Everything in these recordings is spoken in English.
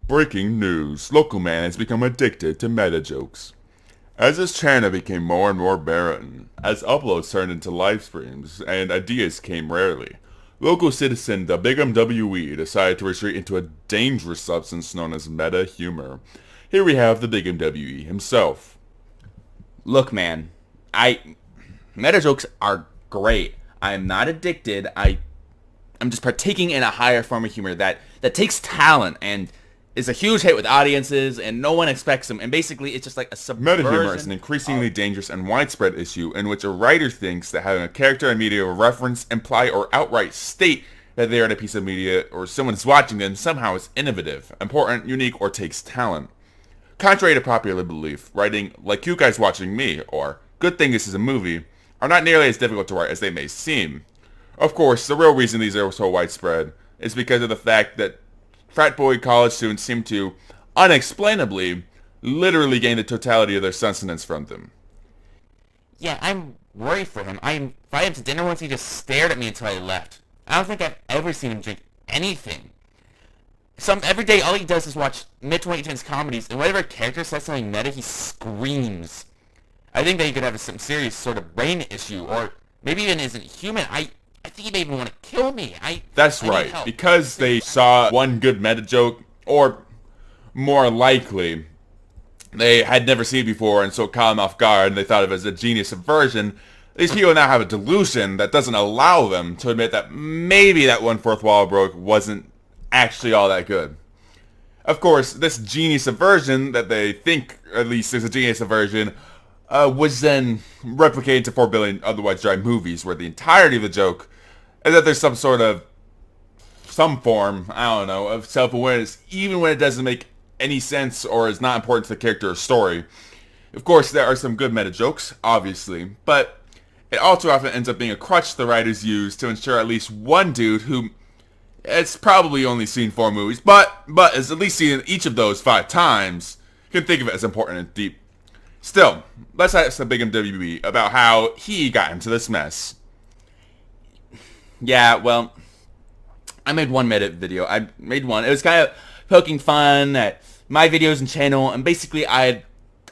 Breaking news. Local man has become addicted to meta jokes. As his channel became more and more barren, as uploads turned into live streams and ideas came rarely, local citizen the Big MWE decided to retreat into a dangerous substance known as meta humor. Here we have the Big MWE himself. Look, man, meta jokes are great. I'm not addicted. I'm just partaking in a higher form of humor that takes talent and is a huge hit with audiences, and no one expects them. And basically, it's just like a subversion. Meta humor is an increasingly dangerous and widespread issue in which a writer thinks that having a character in media reference, imply, or outright state that they are in a piece of media or someone is watching them somehow is innovative, important, unique, or takes talent. Contrary to popular belief, writing like you guys watching me or good thing this is a movie are not nearly as difficult to write as they may seem. Of course, the real reason these are so widespread is because of the fact that frat boy college students seem to, unexplainably, literally gain the totality of their sustenance from them. Yeah, I'm worried for him. I invited him to dinner once, he just stared at me until I left. I don't think I've ever seen him drink anything. Every day, all he does is watch mid-to-late-teens comedies, and whenever a character says something meta, he screams. I think that he could have some serious sort of brain issue, or maybe even isn't human. I think he may even want to kill me. That's I need right. help. Because they saw one good meta joke, or more likely, they had never seen it before and so caught them off guard and they thought of it as a genius subversion, these people now have a delusion that doesn't allow them to admit that maybe that one fourth wall broke wasn't actually all that good. Of course, this genius subversion that they think at least is a genius subversion was then replicated to 4 billion otherwise dry movies where the entirety of the joke is that there's some form, I don't know, of self-awareness, even when it doesn't make any sense or is not important to the character or story. Of course, there are some good meta jokes, obviously, but it also often ends up being a crutch the writers use to ensure at least one dude who has probably only seen 4 movies, but has at least seen each of those 5 times, can think of it as important and deep. Still, let's ask the Big MWE about how he got into this mess. Yeah, well, I made one meta video. I made one. It was kind of poking fun at my videos and channel, and basically I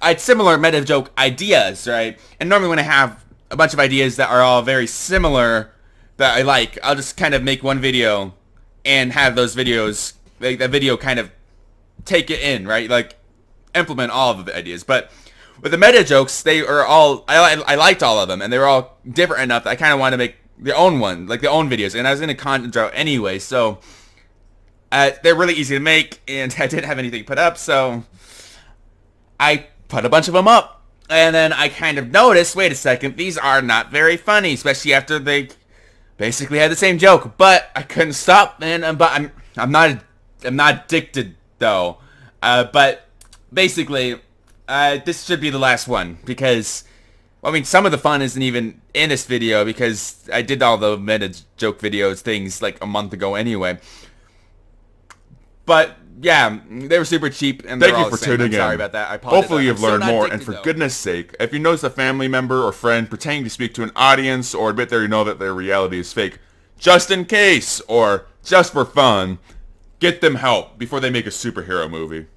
had similar meta joke ideas, right? And normally when I have a bunch of ideas that are all very similar that I like, I'll just kind of make one video and have those videos, like that video kind of take it in, right? Like implement all of the ideas. But with the meta jokes, they are all, I liked all of them, and they were all different enough that I kind of wanted to make their own one, like their own videos. And I was in a content drought anyway, so they're really easy to make, and I didn't have anything put up, so I put a bunch of them up. And then I kind of noticed, wait a second, these are not very funny, especially after they basically had the same joke. But I couldn't stop, man. But I'm not addicted though. But basically, this should be the last one because, well, I mean, some of the fun isn't even in this video because I did all the meta joke videos things like a month ago anyway. But yeah, they were super cheap and Thank they're you all for the same. tuning I'm sorry in. about that. I apologize. Hopefully you've I'm still learned not more, addicted, and for though. goodness sake, if you notice a family member or friend pretending to speak to an audience or admit that you know that their reality is fake, just in case or just for fun, get them help before they make a superhero movie.